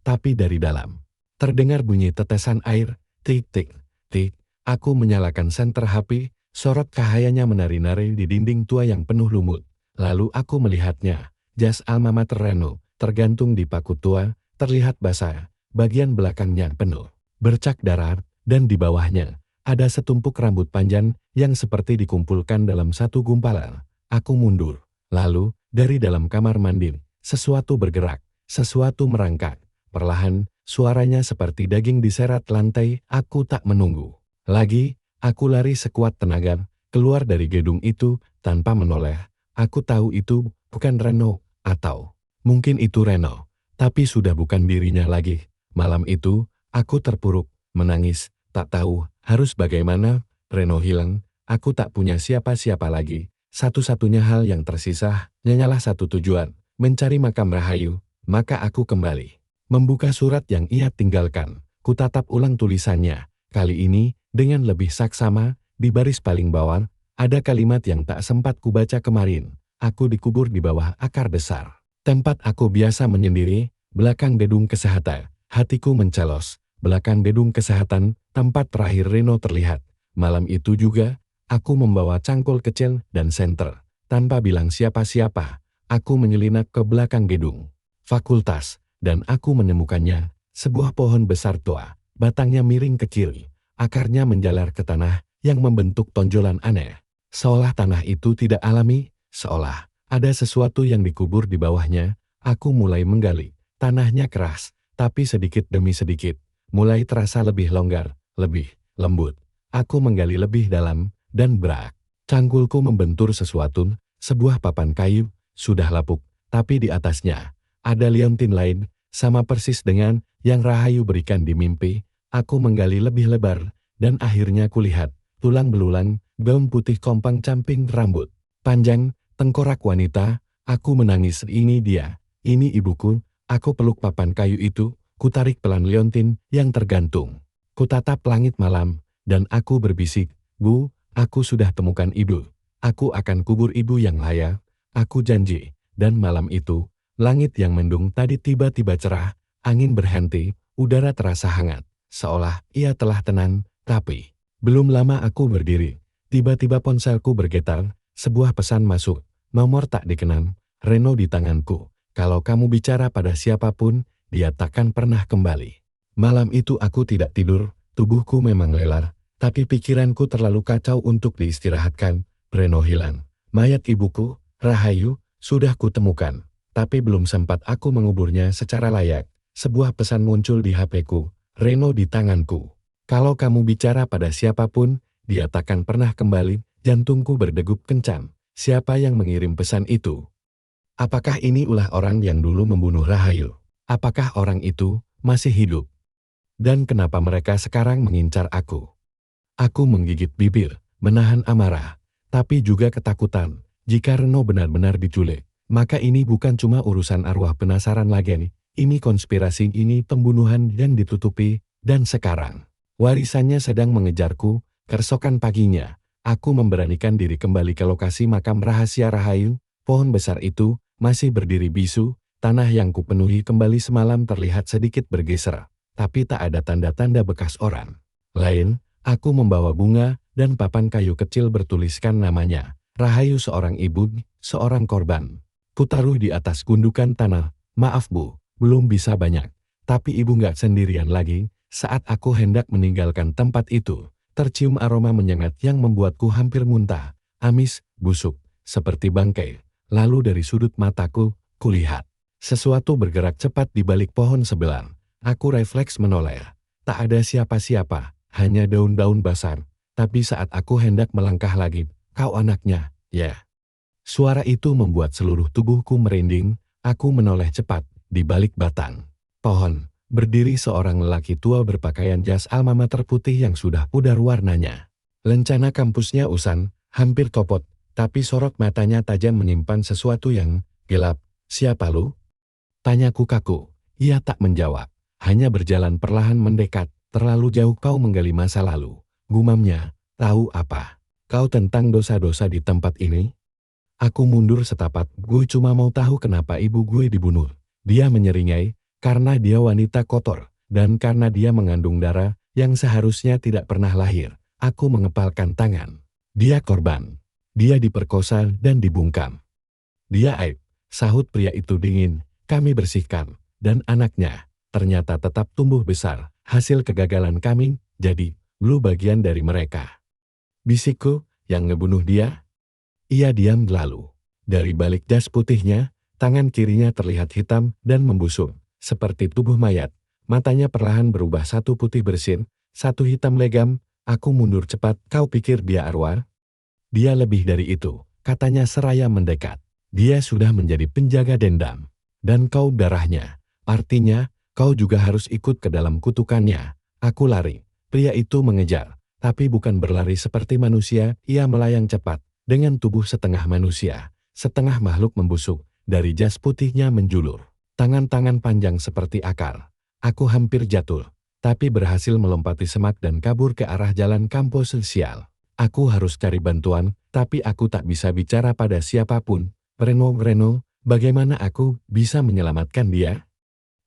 tapi dari dalam terdengar bunyi tetesan air, tik tik tik. Aku menyalakan senter HP, sorot cahayanya menari-nari di dinding tua yang penuh lumut. Lalu aku melihatnya, jas alma mater Reno, tergantung di paku tua, terlihat basah, bagian belakangnya penuh bercak darah, dan di bawahnya ada setumpuk rambut panjang yang seperti dikumpulkan dalam satu gumpalan. Aku mundur, lalu dari dalam kamar mandi, sesuatu bergerak, sesuatu merangkak. Perlahan, suaranya seperti daging diseret lantai. Aku tak menunggu lagi, aku lari sekuat tenaga, keluar dari gedung itu, tanpa menoleh. Aku tahu itu bukan Reno, atau mungkin itu Reno, tapi sudah bukan dirinya lagi. Malam itu, aku terpuruk, menangis, tak tahu harus bagaimana. Reno hilang, aku tak punya siapa-siapa lagi. Satu-satunya hal yang tersisa, hanyalah satu tujuan, mencari makam Rahayu. Maka aku kembali membuka surat yang ia tinggalkan. Kutatap ulang tulisannya, kali ini dengan lebih saksama. Di baris paling bawah, ada kalimat yang tak sempat kubaca kemarin. Aku dikubur di bawah akar besar. Tempat aku biasa menyendiri, belakang gedung kesehatan. Hatiku mencelos, belakang gedung kesehatan, tempat terakhir Reno terlihat. Malam itu juga, aku membawa cangkul kecil dan senter. Tanpa bilang siapa-siapa, aku menyelinap ke belakang gedung fakultas. Dan aku menemukannya, sebuah pohon besar tua, batangnya miring ke kiri, akarnya menjalar ke tanah yang membentuk tonjolan aneh. Seolah tanah itu tidak alami, seolah ada sesuatu yang dikubur di bawahnya. Aku mulai menggali, tanahnya keras, tapi sedikit demi sedikit, mulai terasa lebih longgar, lebih lembut. Aku menggali lebih dalam, dan brak. Cangkulku membentur sesuatu, sebuah papan kayu, sudah lapuk, tapi di atasnya ada liontin lain, sama persis dengan yang Rahayu berikan di mimpi. Aku menggali lebih lebar, dan akhirnya kulihat tulang belulang, gaun putih kompang camping rambut panjang, tengkorak wanita. Aku menangis. Ini dia, ini ibuku. Aku peluk papan kayu itu, kutarik pelan liontin yang tergantung. Kutatap langit malam, dan aku berbisik, Bu, aku sudah temukan ibu. Aku akan kubur ibu yang layak. Aku janji. Dan malam itu, langit yang mendung tadi tiba-tiba cerah, angin berhenti, udara terasa hangat, seolah ia telah tenang. Tapi, belum lama aku berdiri, tiba-tiba ponselku bergetar, sebuah pesan masuk, nomor tak dikenal, Reno di tanganku. Kalau kamu bicara pada siapapun, dia takkan pernah kembali. Malam itu aku tidak tidur, tubuhku memang lelah, tapi pikiranku terlalu kacau untuk diistirahatkan. Reno hilang. Mayat ibuku, Rahayu, sudah kutemukan. Tapi belum sempat aku menguburnya secara layak. Sebuah pesan muncul di HP-ku, Reno di tanganku. Kalau kamu bicara pada siapapun, dia takkan pernah kembali. Jantungku berdegup kencang. Siapa yang mengirim pesan itu? Apakah ini ulah orang yang dulu membunuh Rahayu? Apakah orang itu masih hidup? Dan kenapa mereka sekarang mengincar aku? Aku menggigit bibir, menahan amarah, tapi juga ketakutan. Jika Reno benar-benar diculik, maka ini bukan cuma urusan arwah penasaran lagi. Ini konspirasi, ini pembunuhan yang ditutupi, dan sekarang warisannya sedang mengejarku. Keesokan paginya, aku memberanikan diri kembali ke lokasi makam rahasia Rahayu. Pohon besar itu masih berdiri bisu, tanah yang kupenuhi kembali semalam terlihat sedikit bergeser, tapi tak ada tanda-tanda bekas orang lain. Aku membawa bunga dan papan kayu kecil bertuliskan namanya, Rahayu, seorang ibu, seorang korban. Kutaruh di atas gundukan tanah. Maaf Bu, belum bisa banyak, tapi ibu nggak sendirian lagi. Saat aku hendak meninggalkan tempat itu, tercium aroma menyengat yang membuatku hampir muntah. Amis, busuk, seperti bangkai. Lalu dari sudut mataku, kulihat sesuatu bergerak cepat di balik pohon sebelah. Aku refleks menoleh. Tak ada siapa-siapa, hanya daun-daun basah. Tapi saat aku hendak melangkah lagi, kau anaknya, ya. Suara itu membuat seluruh tubuhku merinding. Aku menoleh cepat. Di balik batang pohon, berdiri seorang lelaki tua berpakaian jas alma mater putih yang sudah pudar warnanya. Lencana kampusnya usang, hampir kopot. Tapi sorot matanya tajam menyimpan sesuatu yang gelap. Siapa lu? Tanyaku kaku. Ia tak menjawab. Hanya berjalan perlahan mendekat. Terlalu jauh kau menggali masa lalu. Gumamnya. Tahu apa? Kau tentang dosa-dosa di tempat ini? Aku mundur setapak. Gue cuma mau tahu kenapa ibu gue dibunuh. Dia menyeringai. Karena dia wanita kotor. Dan karena dia mengandung darah yang seharusnya tidak pernah lahir. Aku mengepalkan tangan. Dia korban. Dia diperkosa dan dibungkam. Dia aib, sahut pria itu dingin. Kami bersihkan, dan anaknya ternyata tetap tumbuh besar. Hasil kegagalan kami, jadi lu bagian dari mereka. Bisikku, yang ngebunuh dia? Ia diam lalu. Dari balik jas putihnya, tangan kirinya terlihat hitam dan membusuk, seperti tubuh mayat. Matanya perlahan berubah, satu putih bersin, satu hitam legam. Aku mundur cepat. Kau pikir dia arwah? Dia lebih dari itu, katanya seraya mendekat. Dia sudah menjadi penjaga dendam. Dan kau darahnya. Artinya, kau juga harus ikut ke dalam kutukannya. Aku lari. Pria itu mengejar. Tapi bukan berlari seperti manusia, ia melayang cepat. Dengan tubuh setengah manusia, setengah makhluk membusuk. Dari jas putihnya menjulur. Tangan-tangan panjang seperti akar. Aku hampir jatuh. Tapi berhasil melompati semak dan kabur ke arah jalan kampus sosial. Aku harus cari bantuan, tapi aku tak bisa bicara pada siapapun. Reno, bagaimana aku bisa menyelamatkan dia?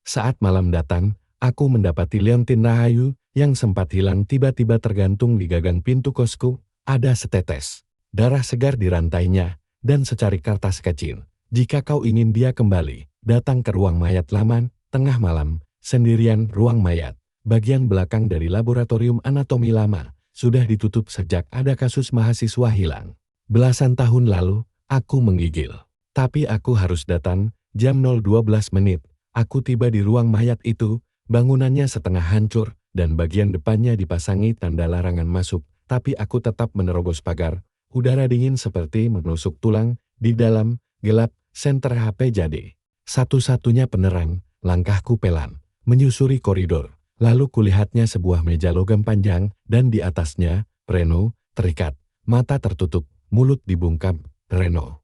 Saat malam datang, aku mendapati Leontin Rahayu yang sempat hilang tiba-tiba tergantung di gagang pintu kosku. Ada setetes darah segar di rantainya, dan secari kertas kecil. Jika kau ingin dia kembali, datang ke ruang mayat Laman, tengah malam, sendirian. Ruang mayat, bagian belakang dari laboratorium anatomi lama, sudah ditutup sejak ada kasus mahasiswa hilang. Belasan tahun lalu, aku menggigil. Tapi aku harus datang. Jam 0:12 menit, aku tiba di ruang mayat itu. Bangunannya setengah hancur, dan bagian depannya dipasangi tanda larangan masuk. Tapi aku tetap menerobos pagar. Udara dingin seperti menusuk tulang. Di dalam, gelap, senter HP jadi satu-satunya penerang. Langkahku pelan, menyusuri koridor. Lalu kulihatnya sebuah meja logam panjang, dan di atasnya, Reno, terikat, mata tertutup, mulut dibungkam. Reno.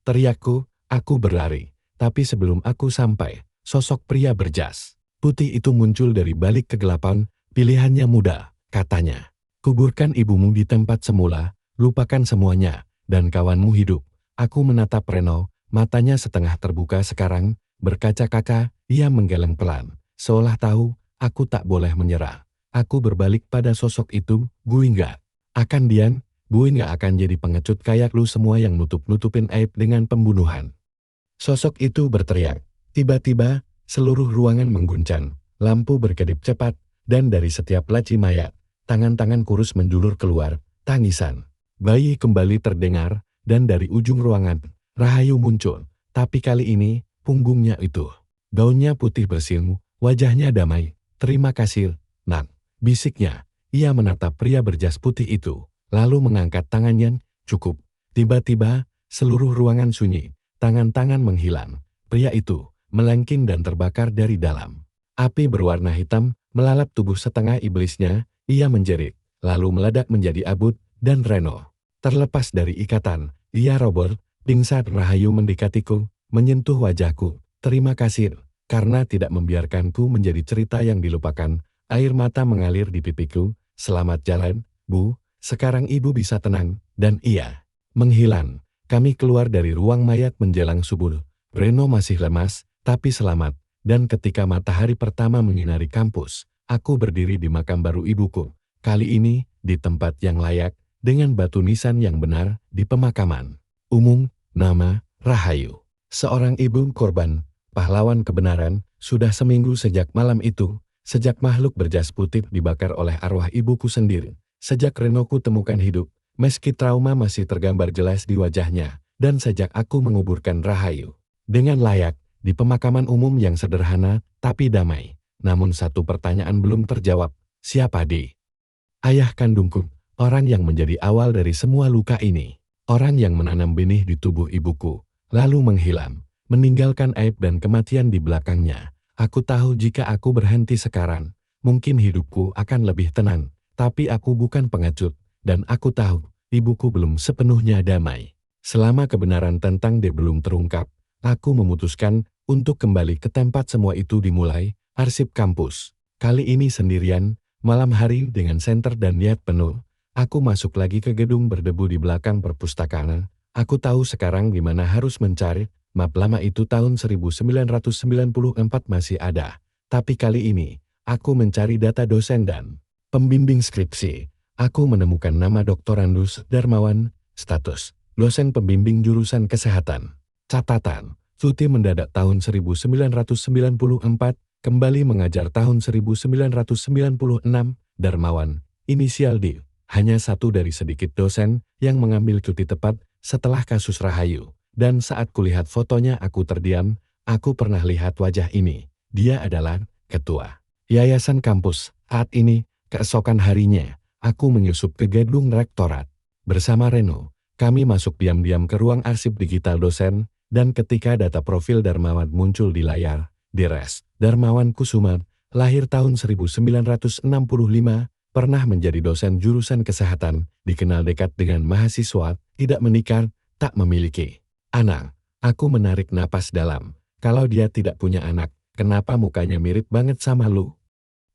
Teriakku, aku berlari. Tapi sebelum aku sampai, sosok pria berjas putih itu muncul dari balik kegelapan. Pilihannya mudah, katanya. Kuburkan ibumu di tempat semula, lupakan semuanya, dan kawanmu hidup. Aku menatap Reno, matanya setengah terbuka sekarang, berkaca-kaca. Ia menggeleng pelan, seolah tahu, aku tak boleh menyerah. Aku berbalik pada sosok itu. Gue nggak akan diam. Gue nggak akan jadi pengecut kayak lu semua yang nutup-nutupin aib dengan pembunuhan. Sosok itu berteriak. Tiba-tiba, seluruh ruangan mengguncang. Lampu berkedip cepat, dan dari setiap laci mayat, tangan-tangan kurus menjulur keluar. Tangisan bayi kembali terdengar, dan dari ujung ruangan, Rahayu muncul. Tapi kali ini, punggungnya itu. Gaunnya putih bersimu, Wajahnya damai. "Terima kasih, Nak," bisiknya. Ia menatap pria berjas putih itu, lalu mengangkat tangannya. "Cukup." Tiba-tiba, seluruh ruangan sunyi. Tangan-tangan menghilang. Pria itu melengking dan terbakar dari dalam. Api berwarna hitam melalap tubuh setengah iblisnya. Ia menjerit, lalu meledak menjadi abut, dan Reno terlepas dari ikatan. Ia roboh, pingsan. Rahayu mendekatiku, menyentuh wajahku. "Terima kasih, karena tidak membiarkanku menjadi cerita yang dilupakan." Air mata mengalir di pipiku. "Selamat jalan, Bu. Sekarang Ibu bisa tenang." Dan ia menghilang. Kami keluar dari ruang mayat menjelang subuh. Reno masih lemas, tapi selamat. Dan ketika matahari pertama menyinari kampus, aku berdiri di makam baru ibuku. Kali ini, di tempat yang layak, dengan batu nisan yang benar, di pemakaman umum. Nama, Rahayu. Seorang ibu korban, pahlawan kebenaran. Sudah seminggu sejak malam itu, sejak makhluk berjas putih dibakar oleh arwah ibuku sendiri. Sejak Renoku temukan hidup, meski trauma masih tergambar jelas di wajahnya. Dan sejak aku menguburkan Rahayu dengan layak, di pemakaman umum yang sederhana, tapi damai. Namun satu pertanyaan belum terjawab. Siapa di ayah kandungku? Orang yang menjadi awal dari semua luka ini. Orang yang menanam benih di tubuh ibuku, lalu menghilang, meninggalkan aib dan kematian di belakangnya. Aku tahu jika aku berhenti sekarang, mungkin hidupku akan lebih tenang. Tapi aku bukan pengecut, dan aku tahu, ibuku belum sepenuhnya damai. Selama kebenaran tentang dia belum terungkap, aku memutuskan untuk kembali ke tempat semua itu dimulai, arsip kampus. Kali ini sendirian, malam hari dengan senter dan niat penuh. Aku masuk lagi ke gedung berdebu di belakang perpustakaan. Aku tahu sekarang di mana harus mencari. Map lama itu tahun 1994 masih ada. Tapi kali ini, aku mencari data dosen dan pembimbing skripsi. Aku menemukan nama Dr. Andus Darmawan, status dosen pembimbing jurusan kesehatan. Catatan, cuti mendadak tahun 1994, kembali mengajar tahun 1996, Darmawan, inisial D. Hanya satu dari sedikit dosen yang mengambil cuti tepat setelah kasus Rahayu. Dan saat kulihat fotonya aku terdiam. Aku pernah lihat wajah ini. Dia adalah ketua yayasan kampus. Saat ini, keesokan harinya, aku menyusup ke gedung rektorat. Bersama Reno, kami masuk diam-diam ke ruang arsip digital dosen. Dan ketika data profil Darmawan muncul di layar, Dires Darmawan Kusuma, lahir tahun 1965, pernah menjadi dosen jurusan kesehatan, dikenal dekat dengan mahasiswa, tidak menikah, tak memiliki anak. Aku menarik napas dalam. Kalau dia tidak punya anak, kenapa mukanya mirip banget sama lu?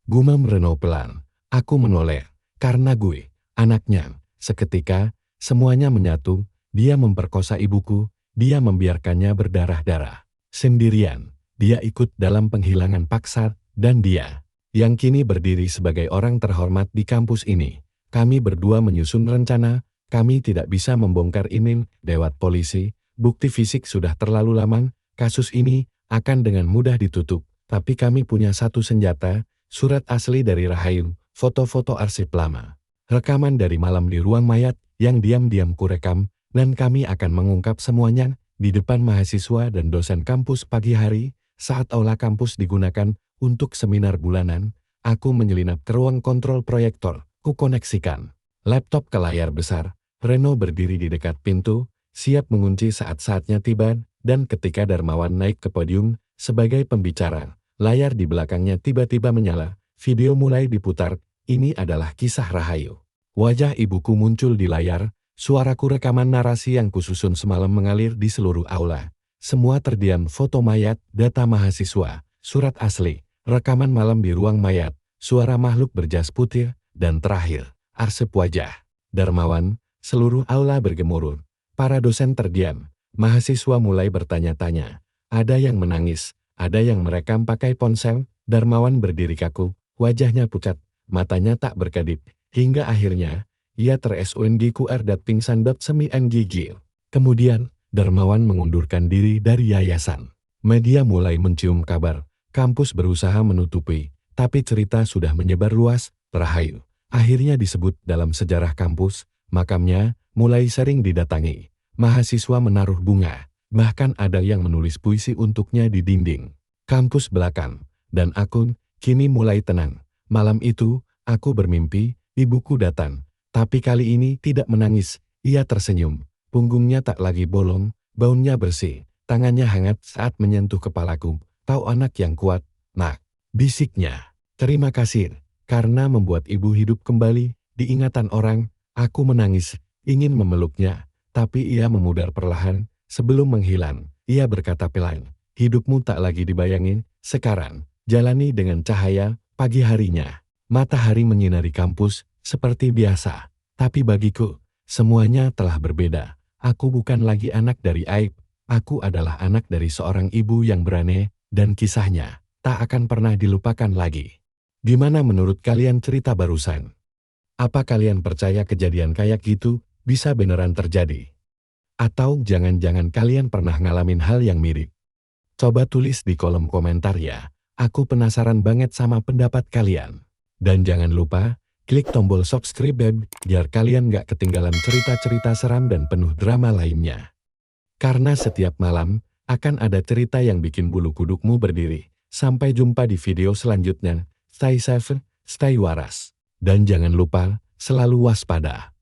Gumam Reno pelan. Aku menoleh. Karena gue, anaknya. Seketika, semuanya menyatu. Dia memperkosa ibuku. Dia membiarkannya berdarah-darah. Sendirian, dia ikut dalam penghilangan paksa, dan dia yang kini berdiri sebagai orang terhormat di kampus ini. Kami berdua menyusun rencana. Kami tidak bisa membongkar ini lewat polisi. Bukti fisik sudah terlalu lama. Kasus ini akan dengan mudah ditutup. Tapi kami punya satu senjata, surat asli dari Rahayu, foto-foto arsip lama, rekaman dari malam di ruang mayat yang diam-diam kurekam, dan kami akan mengungkap semuanya di depan mahasiswa dan dosen kampus pagi hari. Saat aula kampus digunakan untuk seminar bulanan, aku menyelinap ke ruang kontrol proyektor. Kukoneksikan laptop ke layar besar. Reno berdiri di dekat pintu, siap mengunci saat-saatnya tiba, dan ketika Darmawan naik ke podium sebagai pembicara, layar di belakangnya tiba-tiba menyala, video mulai diputar. Ini adalah kisah Rahayu. Wajah ibuku muncul di layar, suaraku rekaman narasi yang kususun semalam mengalir di seluruh aula. Semua terdiam, foto mayat, data mahasiswa, surat asli, rekaman malam di ruang mayat, suara makhluk berjas putih, dan terakhir, arsip wajah Darmawan. Seluruh aula bergemuruh. Para dosen terdiam. Mahasiswa mulai bertanya-tanya. Ada yang menangis, ada yang merekam pakai ponsel. Darmawan berdiri kaku, wajahnya pucat, matanya tak berkedip. Hingga akhirnya, ia ter-SUNG-QR dan pingsan semi-NGG. Kemudian, Darmawan mengundurkan diri dari yayasan. Media mulai mencium kabar. Kampus berusaha menutupi, tapi cerita sudah menyebar luas. Rahayu akhirnya disebut dalam sejarah kampus. Makamnya mulai sering didatangi. Mahasiswa menaruh bunga, bahkan ada yang menulis puisi untuknya di dinding kampus belakang. Dan aku kini mulai tenang. Malam itu, aku bermimpi, ibuku datang. Tapi kali ini tidak menangis, ia tersenyum. Punggungnya tak lagi bolong, baunnya bersih, tangannya hangat saat menyentuh kepalaku. Tahu anak yang kuat, nak, bisiknya. Terima kasih, karena membuat ibu hidup kembali. Di ingatan orang, aku menangis, ingin memeluknya. Tapi ia memudar perlahan, sebelum menghilang. Ia berkata pelan, hidupmu tak lagi dibayangin, sekarang, jalani dengan cahaya, pagi harinya. Matahari menyinari kampus, seperti biasa. Tapi bagiku, semuanya telah berbeda. Aku bukan lagi anak dari Aib, aku adalah anak dari seorang ibu yang berani, dan kisahnya tak akan pernah dilupakan lagi. Gimana menurut kalian cerita barusan? Apa kalian percaya kejadian kayak gitu bisa beneran terjadi? Atau jangan-jangan kalian pernah ngalamin hal yang mirip? Coba tulis di kolom komentar ya. Aku penasaran banget sama pendapat kalian. Dan jangan lupa, klik tombol subscribe biar kalian gak ketinggalan cerita-cerita seram dan penuh drama lainnya. Karena setiap malam, akan ada cerita yang bikin bulu kudukmu berdiri. Sampai jumpa di video selanjutnya. Stay safe, stay waras. Dan jangan lupa, selalu waspada.